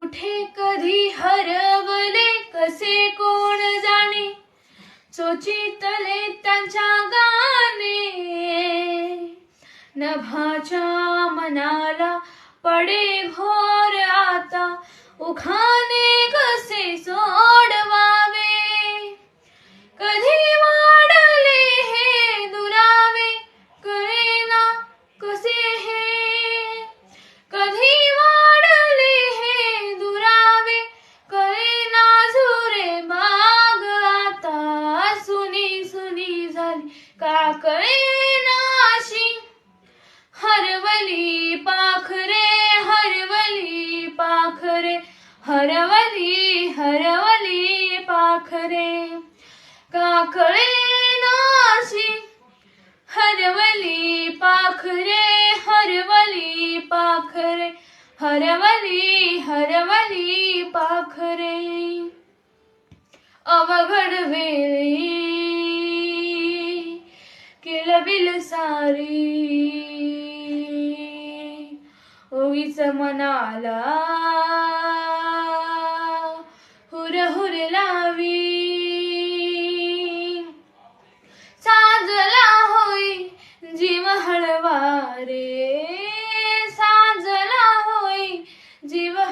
कुठे कधी हरवले कसे कोण जाणे, चोचितले त्यांच्या गाणे. नभाच्या मनाला पडे घोर आता, उखाणे कसे सोडवावे. कधी वाढले हे दुरावे, कळेना कसे हे. कधी वाढले हे दुरावे, कळेना झुरे बाग आता. सुनी सुनी झाली का कळेना अशी, हरवली पाखरे हरवली पाखरे, हरवली हरवली पाखरे. का कळेना अशी, हरवली पाखरे हरवली पाखरे, हरवली हरवली पाखरे. अवघड वेळी किलबिल सारी, उगीच मनाला